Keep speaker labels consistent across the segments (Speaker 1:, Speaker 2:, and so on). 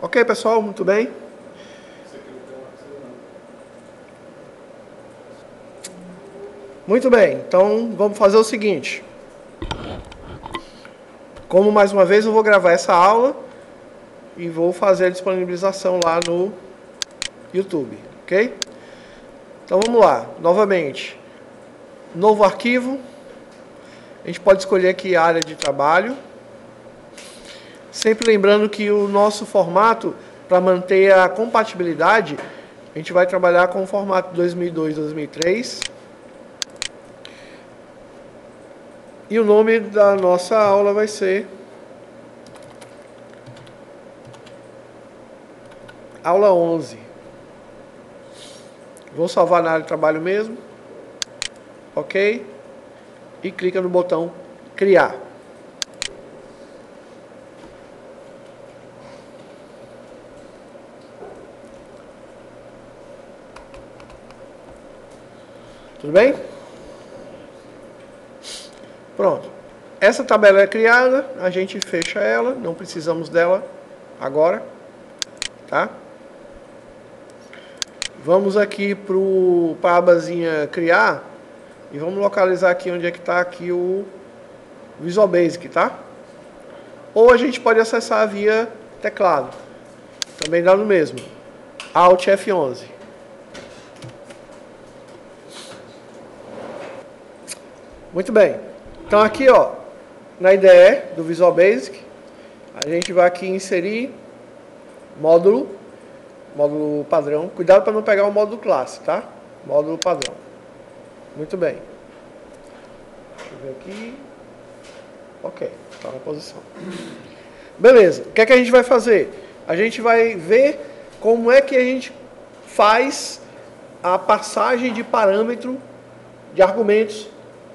Speaker 1: Ok, pessoal, muito bem. Muito bem, então vamos fazer o seguinte. Como mais uma vez eu vou gravar essa aula e vou fazer a disponibilização lá no YouTube, ok? Então vamos lá, novamente. Novo arquivo. A gente pode escolher aqui a área de trabalho. Sempre lembrando que o nosso formato, para manter a compatibilidade, a gente vai trabalhar com o formato 2002-2003. E o nome da nossa aula vai ser Aula 11. Vou salvar na área de trabalho mesmo. Ok? E clica no botão Criar. Tudo bem? Pronto. Essa tabela é criada, a gente fecha ela, não precisamos dela agora, tá? Vamos aqui para a abazinha criar e vamos localizar aqui onde é que está aqui o Visual Basic, tá? Ou a gente pode acessar via teclado, também dá no mesmo, Alt F11. Muito bem. Então aqui, ó, na IDE do Visual Basic, a gente vai aqui inserir módulo padrão. Cuidado para não pegar o módulo classe, tá? Módulo padrão. Muito bem. Deixa eu ver aqui. Ok, está na posição. Beleza. O que é que a gente vai fazer? A gente vai ver como é que a gente faz a passagem de parâmetro, de argumentos,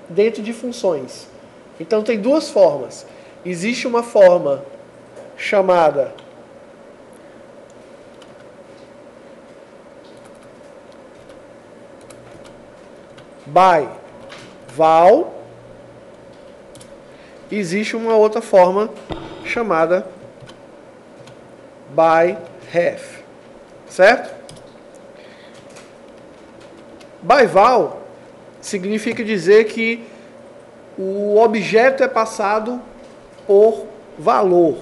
Speaker 1: dentro de funções. Então tem duas formas. Existe uma forma chamada by val. Existe uma outra forma chamada by ref. Certo? By val significa dizer que o objeto é passado por valor.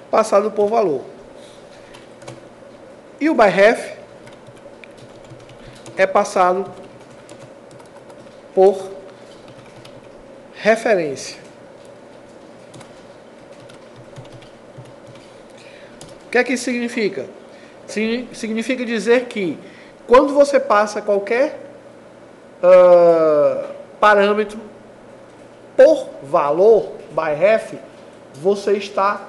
Speaker 1: Passado por valor. E o by ref é passado por referência. O que é que isso significa? Significa dizer que quando você passa qualquer parâmetro por valor, by ref, você está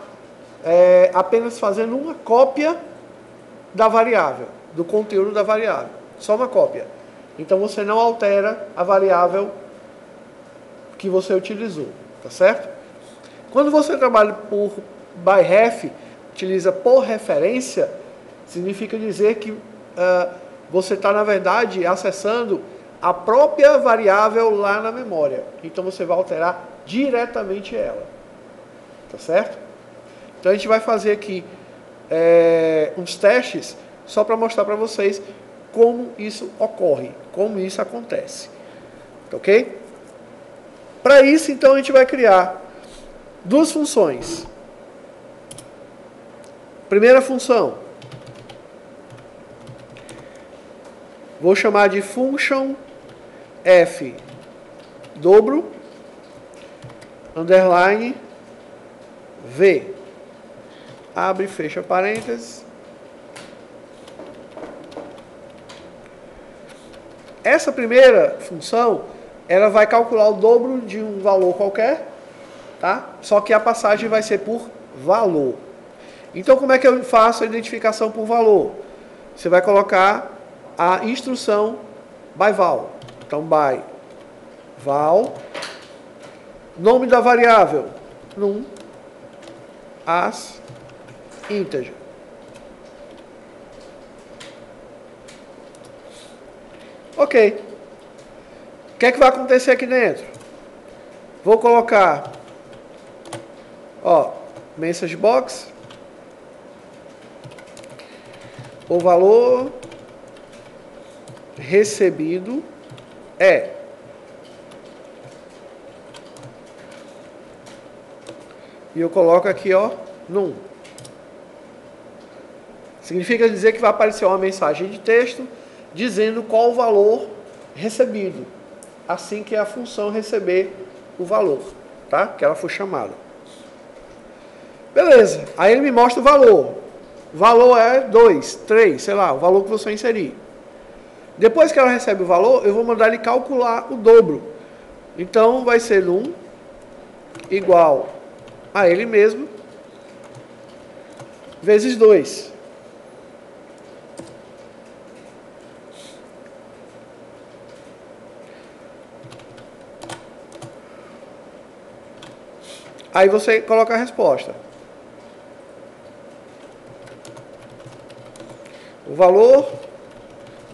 Speaker 1: apenas fazendo uma cópia da variável, do conteúdo da variável. Só uma cópia. Então você não altera a variável que você utilizou. Tá certo? Quando você trabalha por by ref, utiliza por referência, significa dizer que você está, na verdade, acessando a própria variável lá na memória. Então você vai alterar diretamente ela. Tá certo? Então a gente vai fazer aqui uns testes só para mostrar para vocês como isso ocorre, como isso acontece. Ok? Para isso, então, a gente vai criar duas funções. Primeira função, vou chamar de function f dobro underline v. Abre e fecha parênteses. Essa primeira função, ela vai calcular o dobro de um valor qualquer, tá? Só que a passagem vai ser por valor. Então, como é que eu faço a identificação por valor? Você vai colocar a instrução by val. Então, by val, nome da variável, num, as, integer. Ok. que é que vai acontecer aqui dentro? Vou colocar, ó, message box, o valor recebido é e eu coloco aqui, ó, num. Significa dizer que vai aparecer uma mensagem de texto dizendo qual o valor recebido, assim que a função receber o valor, tá? Que ela for chamada. Beleza, aí ele me mostra o valor. O valor é 2, 3, sei lá, o valor que você inserir. Depois que ela recebe o valor, eu vou mandar ele calcular o dobro. Então vai ser 1 igual a ele mesmo vezes 2. Aí você coloca a resposta. O valor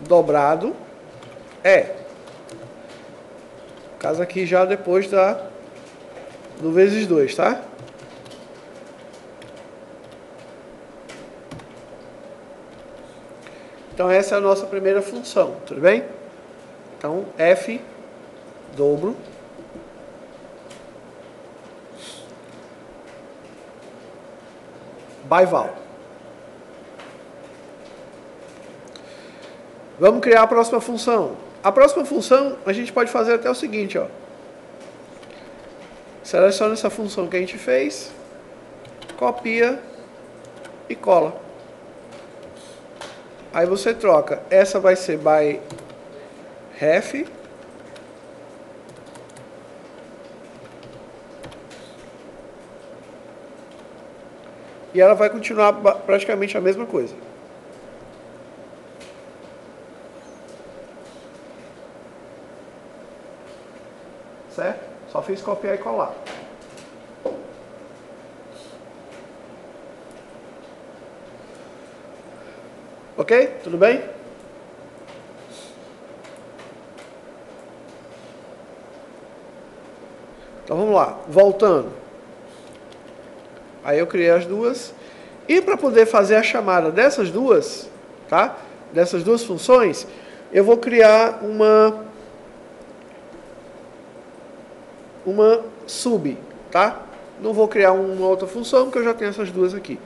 Speaker 1: dobrado é, no caso aqui já depois do vezes 2, tá? Então essa é a nossa primeira função, tudo bem? Então f dobro by val. Vamos criar a próxima função. A próxima função a gente pode fazer até o seguinte, ó. Seleciona essa função que a gente fez, copia e cola. Aí você troca. Essa vai ser by ref e ela vai continuar praticamente a mesma coisa. Certo? Só fiz copiar e colar. Ok? Tudo bem? Então vamos lá. Voltando. Aí eu criei as duas. E para poder fazer a chamada dessas duas, tá? Dessas duas funções, eu vou criar uma sub, tá? Não vou criar uma outra função, porque eu já tenho essas duas aqui.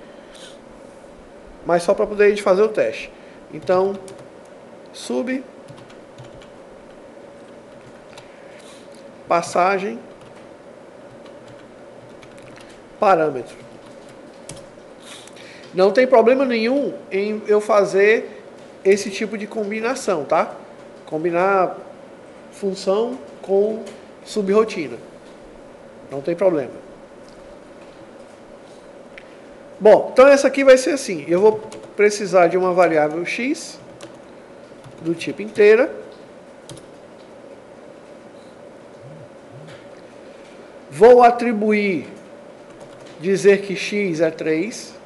Speaker 1: Mas só para poder a gente fazer o teste. Então, sub, passagem, parâmetro. Não tem problema nenhum em eu fazer esse tipo de combinação, tá? Combinar função com subrotina. Não tem problema. Bom, então essa aqui vai ser assim. Eu vou precisar de uma variável x do tipo inteira. Vou atribuir, dizer que x é 3.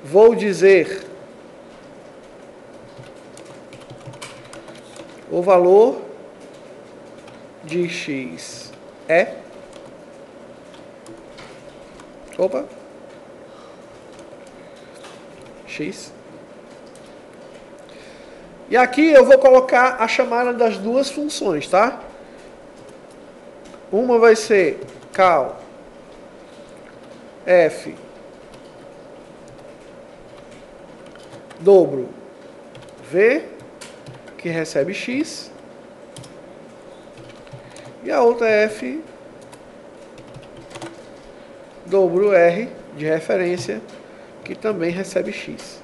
Speaker 1: Vou dizer o valor de x é... Opa! X. E aqui eu vou colocar a chamada das duas funções, tá? Uma vai ser cal f dobro v, que recebe x, e a outra é f dobro r, de referência, que também recebe x.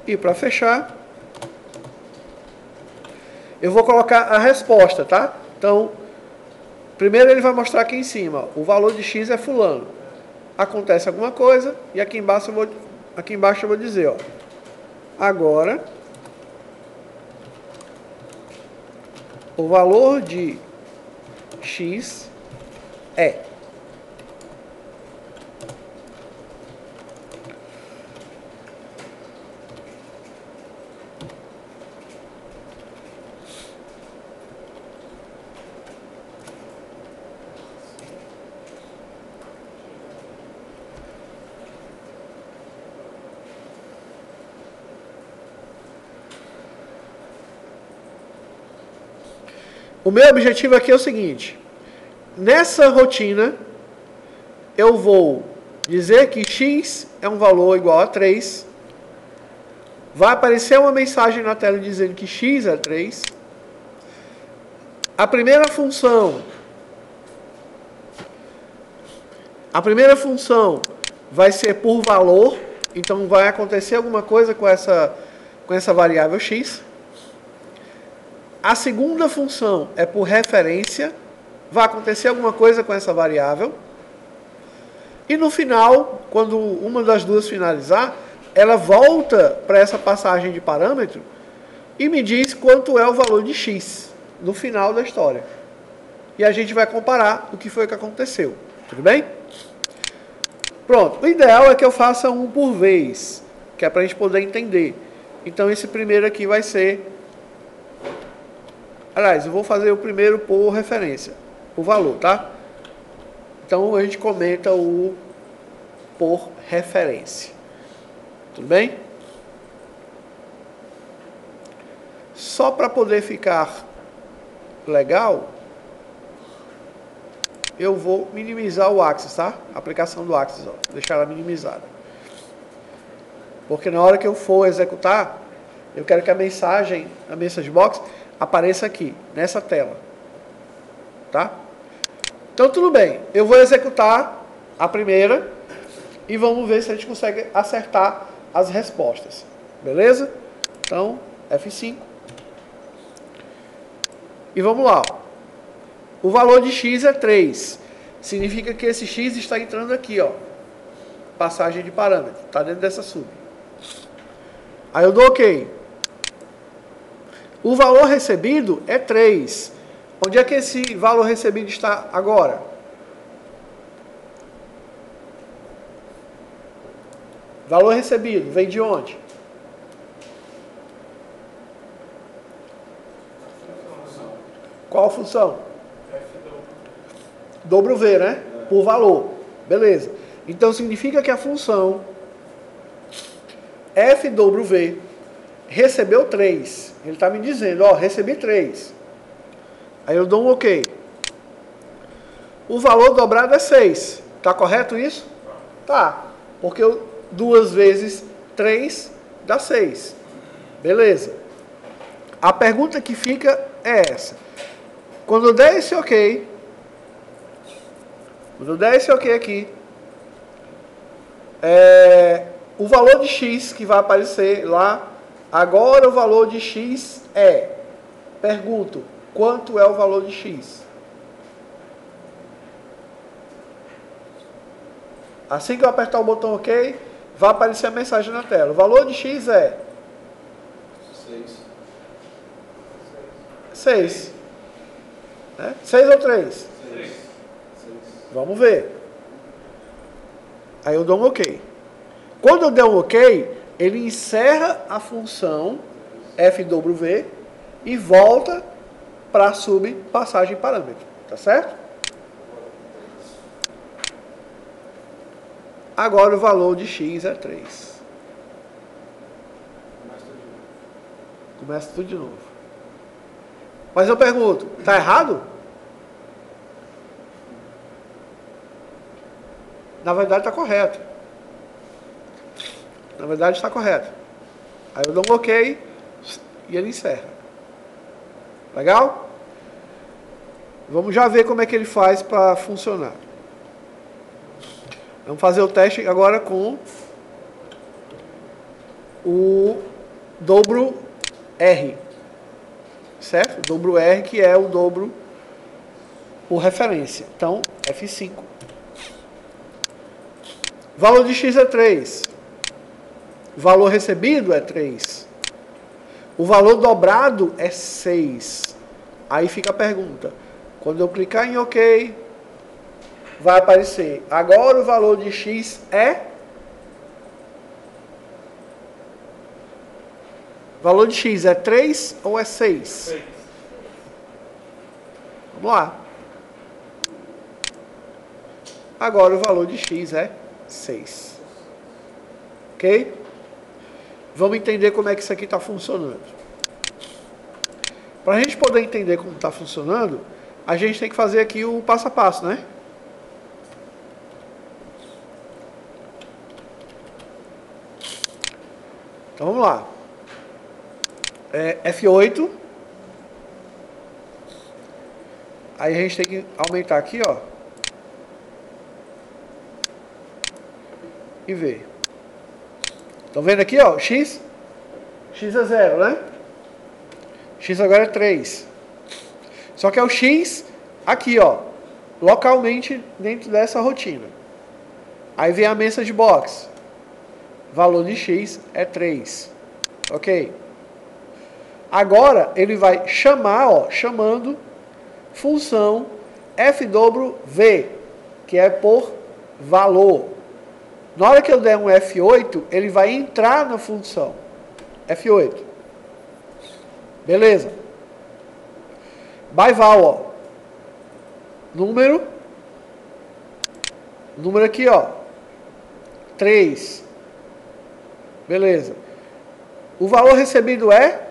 Speaker 1: E para fechar, eu vou colocar a resposta, tá? Então, primeiro ele vai mostrar aqui em cima, ó, o valor de x é fulano. Acontece alguma coisa, e aqui embaixo eu vou dizer, ó, agora o valor de x é. O meu objetivo aqui é o seguinte. Nessa rotina, eu vou dizer que x é um valor igual a 3. Vai aparecer uma mensagem na tela dizendo que x é 3. A primeira função vai ser por valor. Então vai acontecer alguma coisa com essa variável x. A segunda função é por referência. Vai acontecer alguma coisa com essa variável. E no final, quando uma das duas finalizar, ela volta para essa passagem de parâmetro e me diz quanto é o valor de x no final da história. E a gente vai comparar o que foi que aconteceu. Tudo bem? Pronto. O ideal é que eu faça um por vez, que é para a gente poder entender. Então esse primeiro aqui vai ser... Aliás, eu vou fazer o primeiro por referência, por valor, tá? Então a gente comenta o por referência. Tudo bem? Só para poder ficar legal, eu vou minimizar o Axis, tá? A aplicação do Axis, ó, deixar ela minimizada. Porque na hora que eu for executar, eu quero que a mensagem, a message box, apareça aqui, nessa tela. Tá? Então tudo bem, eu vou executar a primeira e vamos ver se a gente consegue acertar as respostas. Beleza? Então, F5. E vamos lá. O valor de x é 3. Significa que esse x está entrando aqui, ó. Passagem de parâmetro. Está dentro dessa sub. Aí eu dou OK. O valor recebido é 3. Onde é que esse valor recebido está agora? Valor recebido vem de onde? Qual a função? Dobro V, né? Por valor. Beleza. Então significa que a função f dobro V recebeu 3. Ele está me dizendo, ó, recebi 3. Aí eu dou um OK. O valor dobrado é 6. Tá correto isso? Tá. Porque 2 vezes 3 dá 6. Beleza. A pergunta que fica é essa. Quando eu der esse OK, aqui, o valor de x que vai aparecer lá, agora o valor de x é, pergunto, quanto é o valor de x? Assim que eu apertar o botão OK, vai aparecer a mensagem na tela. O valor de x é 6. 6 ou 3? 6. Vamos ver. Aí eu dou um OK. Quando eu der um OK, ele encerra a função f(w) e volta para a subpassagem parâmetro. Tá certo? Agora o valor de x é 3. Começa tudo de novo. Mas eu pergunto, está errado? Na verdade está correto. Na verdade está correto. Aí eu dou um OK e ele encerra. Legal? Vamos já ver como é que ele faz para funcionar. Vamos fazer o teste agora com o dobro R. Certo? O dobro R, que é o dobro por referência. Então, F5. Valor de x é 3. Valor recebido é 3. O valor dobrado é 6. Aí fica a pergunta. Quando eu clicar em OK, vai aparecer. Agora o valor de x é... Valor de x é 3 ou é 6? 6. Vamos lá. Agora o valor de x é 6. Ok? Vamos entender como é que isso aqui está funcionando. Para a gente poder entender como está funcionando, a gente tem que fazer aqui o passo a passo, né? Então vamos lá. F8. Aí a gente tem que aumentar aqui, ó. E ver. Estão vendo aqui, ó? X? X é 0, né? X agora é 3. Só que é o X aqui, ó. Localmente dentro dessa rotina. Aí vem a message box. Valor de X é 3. Ok? Agora ele vai chamar, ó. Chamando função f_v, que é por valor. Na hora que eu der um F8, ele vai entrar na função F8. Beleza. By val, ó. Número aqui, ó. 3. Beleza. O valor recebido é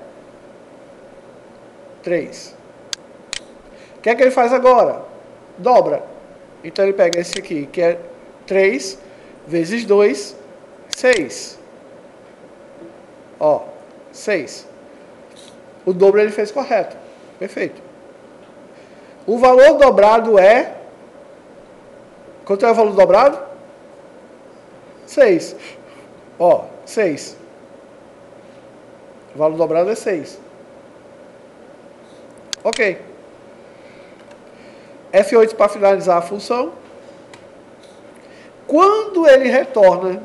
Speaker 1: 3. O que é que ele faz agora? Dobra. Então ele pega esse aqui, que é 3 vezes 2, 6. Ó, 6. O dobro ele fez correto. Perfeito. O valor dobrado é... Quanto é o valor dobrado? 6. Ó, 6. O valor dobrado é 6. Ok. F8 para finalizar a função. Quando ele retorna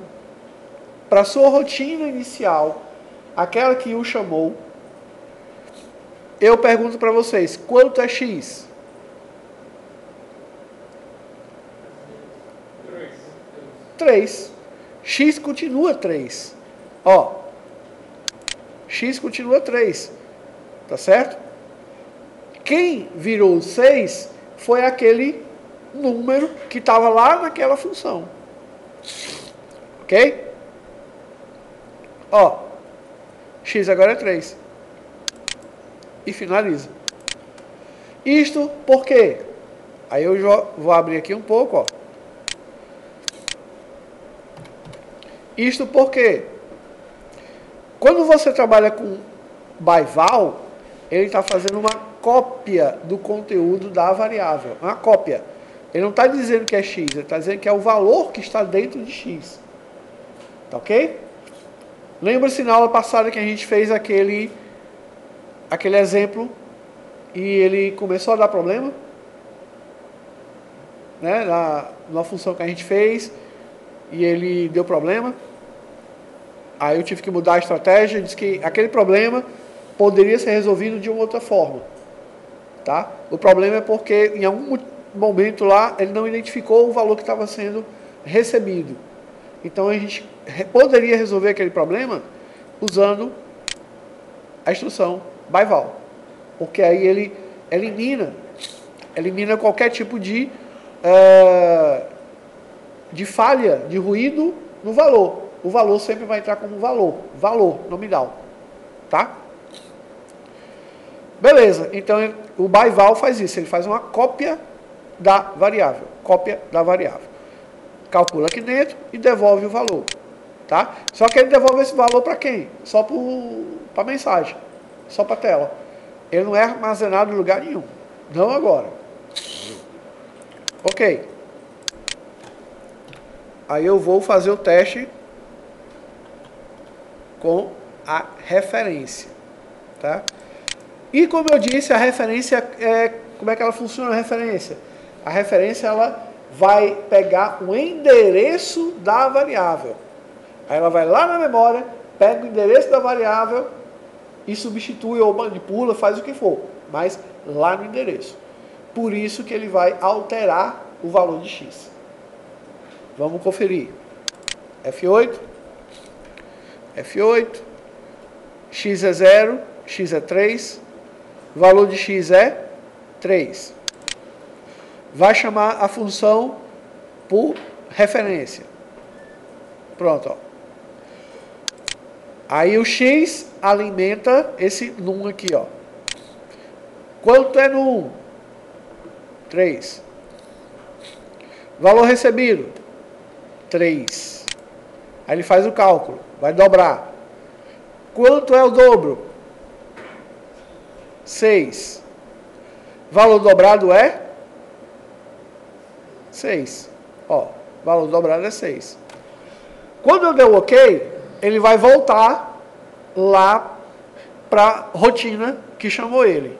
Speaker 1: para a sua rotina inicial, aquela que o chamou, eu pergunto para vocês, quanto é X? 3. X continua 3. Ó, X continua 3. Tá certo? Quem virou 6 foi aquele número que estava lá naquela função. Ok? Ó, X agora é 3. E finaliza. Isto por quê? Aí eu já vou abrir aqui um pouco, ó. Isto porque quando você trabalha com by val, ele está fazendo uma cópia do conteúdo da variável. Uma cópia. Ele não está dizendo que é x, ele está dizendo que é o valor que está dentro de x. Tá ok? Lembra-se na aula passada que a gente fez aquele exemplo e ele começou a dar problema? Né? Na função que a gente fez e ele deu problema. Aí eu tive que mudar a estratégia, disse que aquele problema poderia ser resolvido de uma outra forma. Tá? O problema é porque em algum momento lá ele não identificou o valor que estava sendo recebido. Então a gente poderia resolver aquele problema usando a instrução by val. Porque aí ele elimina qualquer tipo de falha, de ruído no valor. O valor sempre vai entrar como valor nominal. Tá? Beleza, então o by val faz isso, ele faz uma cópia da variável. Calcula aqui dentro e devolve o valor. Tá? Só que ele devolve esse valor para quem? Só para a mensagem, só para a tela. Ele não é armazenado em lugar nenhum. Não agora. Ok. Aí eu vou fazer o teste com a referência. Tá? E como eu disse, a referência, como é que ela funciona a referência? A referência ela vai pegar o endereço da variável. Aí ela vai lá na memória, pega o endereço da variável e substitui ou manipula, faz o que for, mas lá no endereço. Por isso que ele vai alterar o valor de x. Vamos conferir. F8, x é 0, x é 3, valor de x é 3. Vai chamar a função por referência. Pronto, ó. Aí o x alimenta esse num aqui, ó. Quanto é no 1? 3. Valor recebido? 3. Aí ele faz o cálculo, vai dobrar. Quanto é o dobro? 6. Valor dobrado é 6. Ó, valor dobrado é 6. Quando eu der o OK, ele vai voltar lá para a rotina que chamou ele.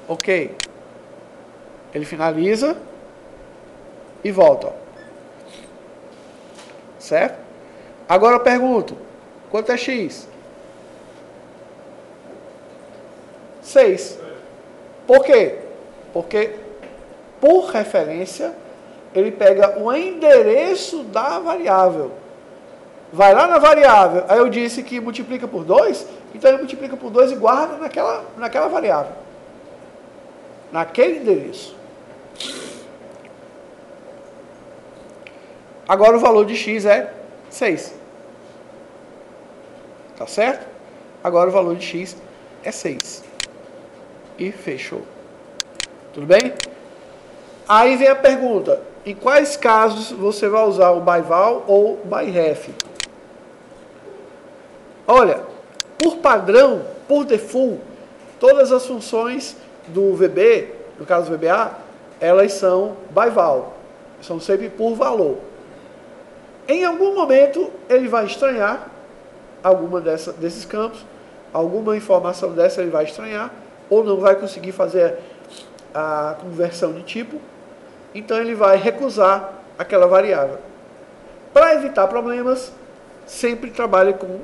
Speaker 1: OK. Ele finaliza e volta. Ó. Certo? Agora eu pergunto, quanto é X? 6. Por quê? Porque, por referência, ele pega o endereço da variável. Vai lá na variável, aí eu disse que multiplica por 2, então ele multiplica por 2 e guarda naquela variável. Naquele endereço. Agora o valor de X é 6. Tá certo? Agora o valor de X é 6. E fechou. Tudo bem? Aí vem a pergunta. Em quais casos você vai usar o by val ou by ref? Olha, por padrão, por default, todas as funções do VB, no caso do VBA, elas são by val. São sempre por valor. Em algum momento, ele vai estranhar alguma desses campos, alguma informação dessa ele vai estranhar, ou não vai conseguir fazer a conversão de tipo, então ele vai recusar aquela variável. Para evitar problemas, sempre trabalhe com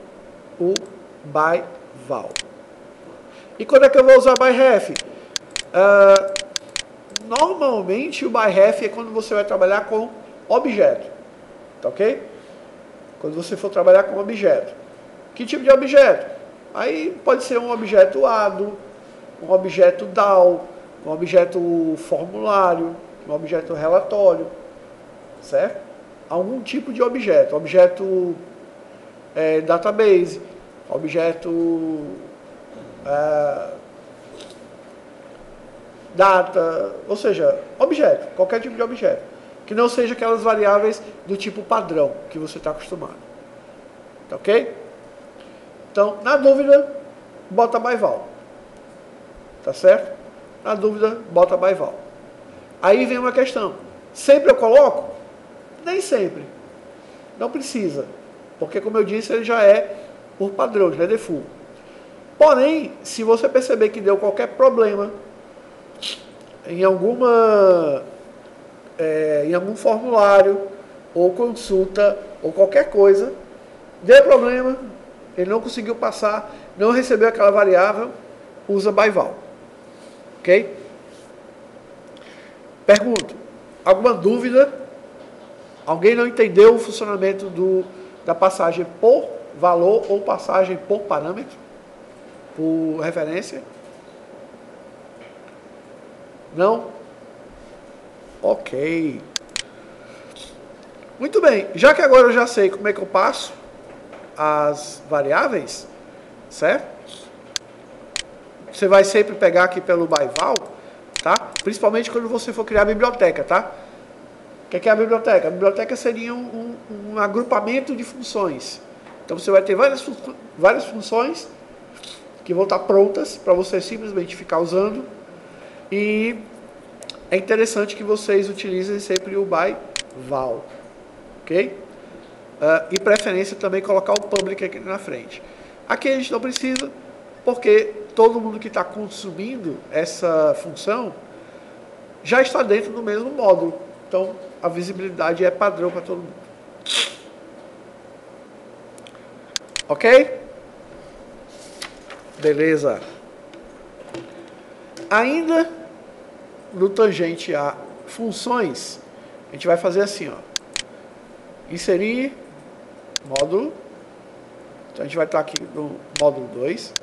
Speaker 1: o by val. E quando é que eu vou usar by ref? Normalmente o by ref é quando você vai trabalhar com objeto. Tá ok? Quando você for trabalhar com objeto. Que tipo de objeto? Aí pode ser um objeto ADO, um objeto DAO, um objeto formulário, um objeto relatório, certo? Algum tipo de objeto. Objeto database, objeto data, ou seja, objeto, qualquer tipo de objeto. Que não seja aquelas variáveis do tipo padrão que você está acostumado. Tá ok? Então, na dúvida, bota by val. Tá certo? Na dúvida, bota by val. Aí vem uma questão. Sempre eu coloco? Nem sempre. Não precisa. Porque, como eu disse, ele já é por padrão, já é default. Porém, se você perceber que deu qualquer problema em algum formulário, ou consulta, ou qualquer coisa, deu problema, ele não conseguiu passar, não recebeu aquela variável, usa by val. Ok? Pergunto, alguma dúvida? Alguém não entendeu o funcionamento da passagem por valor ou passagem por parâmetro? Por referência? Não? Ok. Muito bem. Já que agora eu já sei como é que eu passo as variáveis, certo? Você vai sempre pegar aqui pelo by val, tá? Principalmente quando você for criar a biblioteca, tá? O que é a biblioteca? A biblioteca seria um agrupamento de funções. Então você vai ter várias funções que vão estar prontas para você simplesmente ficar usando. E é interessante que vocês utilizem sempre o by val. Ok? E preferência também colocar o public aqui na frente. Aqui a gente não precisa, porque todo mundo que está consumindo essa função já está dentro do mesmo módulo. Então, a visibilidade é padrão para todo mundo. Ok? Beleza. Ainda no tangente a funções, a gente vai fazer assim, ó. Inserir módulo. Então a gente vai estar aqui no módulo 2.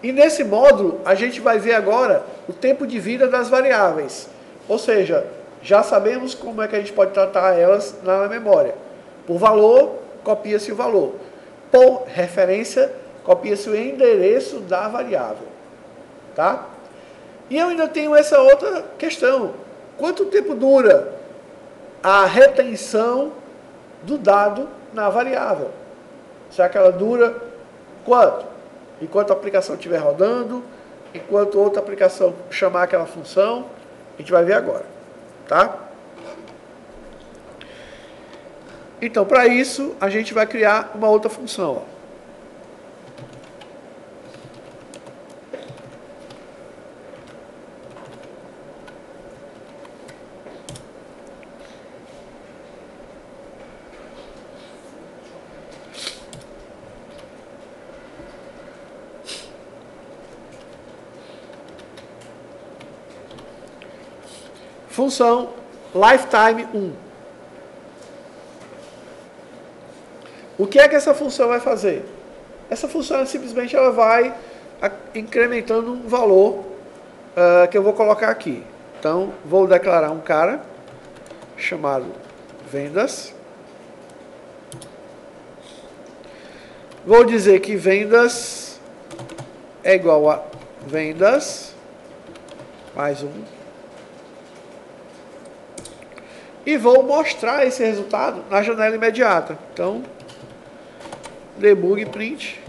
Speaker 1: E nesse módulo a gente vai ver agora o tempo de vida das variáveis. Ou seja, já sabemos como é que a gente pode tratar elas na memória. Por valor, copia-se o valor. Por referência, Copia-se o endereço da variável. Tá? E eu ainda tenho essa outra questão. Quanto tempo dura a retenção do dado na variável? Será que ela dura quanto? Enquanto a aplicação estiver rodando, enquanto outra aplicação chamar aquela função, a gente vai ver agora. Tá? Então, para isso, a gente vai criar uma outra função. Ó. Função lifetime 1. O que é que essa função vai fazer? Essa função simplesmente ela vai incrementando um valor que eu vou colocar aqui. Então, vou declarar um cara chamado vendas. Vou dizer que vendas é igual a vendas mais um. E vou mostrar esse resultado na janela imediata. Então, debug print.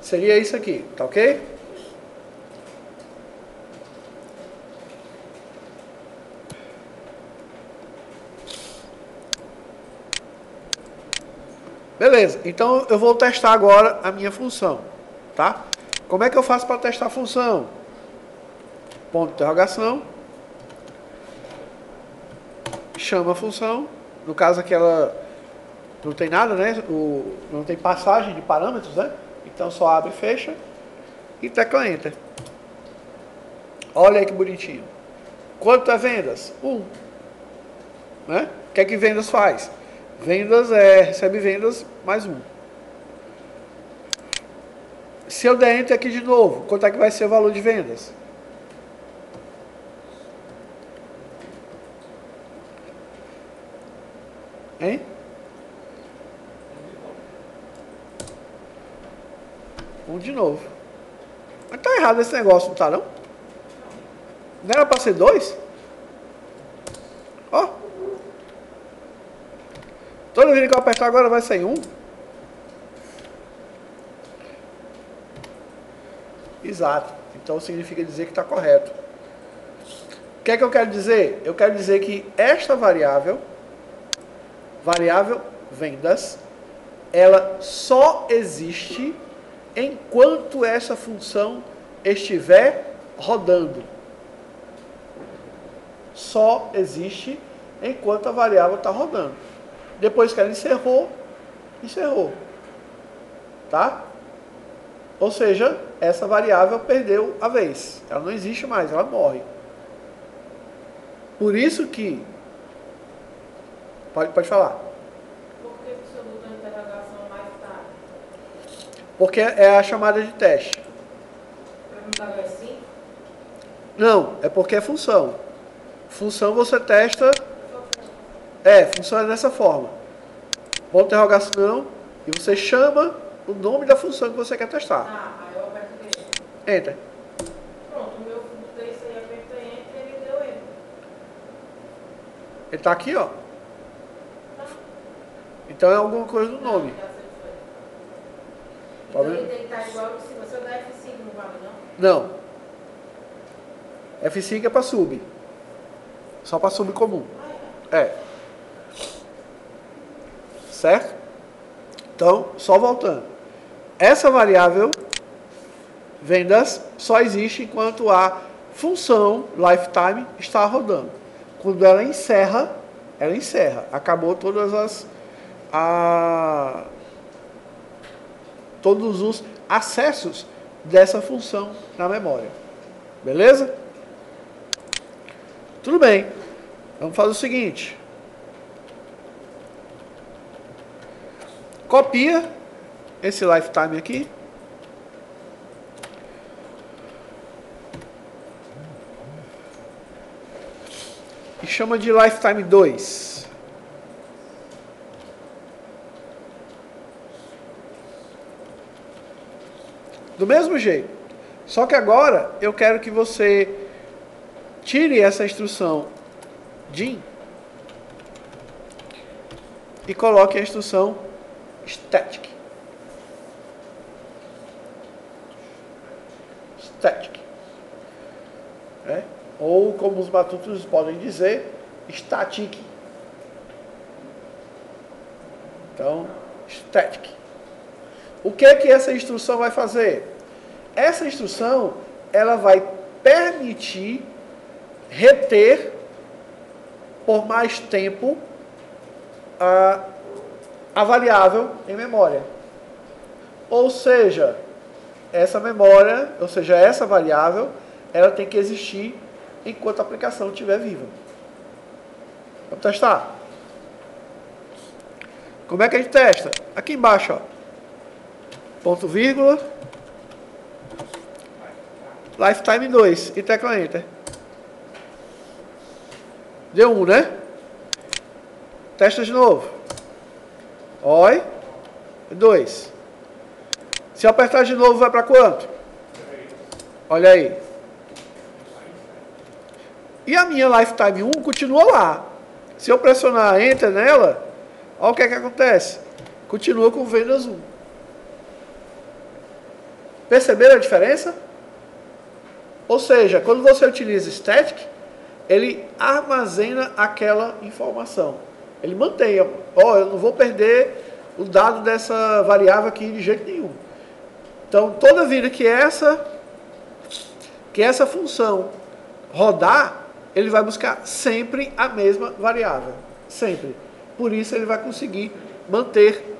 Speaker 1: Seria isso aqui, tá ok? Beleza, então eu vou testar agora a minha função, tá? Como é que eu faço para testar a função? Ponto de interrogação. Chama a função. No caso aqui ela não tem nada, né? Não tem passagem de parâmetros, né? Então só abre e fecha e tecla Enter. Olha aí que bonitinho. Quanto é vendas? 1. Né? O que é que vendas faz? Vendas recebe vendas mais 1. Se eu der Enter aqui de novo, quanto é que vai ser o valor de vendas? Hein? De novo. Mas tá errado esse negócio, não tá não? Não era para ser 2? Ó. Toda vez que eu apertar agora vai sair 1. Exato. Então significa dizer que está correto. O que é que eu quero dizer? Eu quero dizer que esta variável vendas, ela só existe enquanto essa função estiver rodando. Só existe enquanto a variável está rodando. Depois que ela encerrou. Tá? Ou seja, essa variável perdeu a vez. Ela não existe mais, ela morre. Por isso que... Pode falar.
Speaker 2: Por que o senhor botou interrogação mais tarde?
Speaker 1: Porque é a chamada de teste.
Speaker 2: Perguntava assim?
Speaker 1: Não, é porque é função. Função você testa... função é dessa forma. Ponto de interrogação e você chama o nome da função que você quer testar.
Speaker 2: Aí eu aperto Enter.
Speaker 1: Enter.
Speaker 2: Pronto, o meu botei isso aí, apertei Enter e ele deu Enter.
Speaker 1: Ele está aqui, ó. Então é alguma coisa do nome.
Speaker 2: Então ele tem que estar igual se você der F5 não vale não?
Speaker 1: Não. F5 é para sub. Só para sub comum. Certo? Então, só voltando. Essa variável vendas só existe enquanto a função lifetime está rodando. Quando ela encerra. Acabou todos os acessos dessa função na memória. Beleza? Tudo bem. Vamos fazer o seguinte. Copia esse lifetime aqui. E chama de lifetime 2. Do mesmo jeito. Só que agora eu quero que você tire essa instrução DIN e coloque a instrução static. Static. Ou, como os matutos podem dizer, static. Então, static. O que essa instrução vai fazer? Essa instrução, ela vai permitir reter por mais tempo a variável em memória. Ou seja, essa memória, ou seja, essa variável, ela tem que existir enquanto a aplicação estiver viva. Vamos testar? Como é que a gente testa? Aqui embaixo, ó. Ponto vírgula. Lifetime 2 e tecla Enter. Deu 1, né? Testa de novo. Oi. 2. Se eu apertar de novo, vai para quanto? Olha aí. E a minha lifetime 1 continua lá. Se eu pressionar Enter nela, olha o que acontece. Continua com vendas 1. Perceberam a diferença? Ou seja, quando você utiliza static, ele armazena aquela informação. Ele mantém, eu não vou perder o dado dessa variável aqui de jeito nenhum. Então, toda vida que essa função rodar, ele vai buscar sempre a mesma variável. Sempre. Por isso, ele vai conseguir manter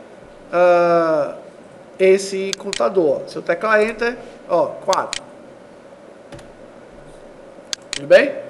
Speaker 1: esse contador. Se eu teclar Enter, 4. Tudo bem?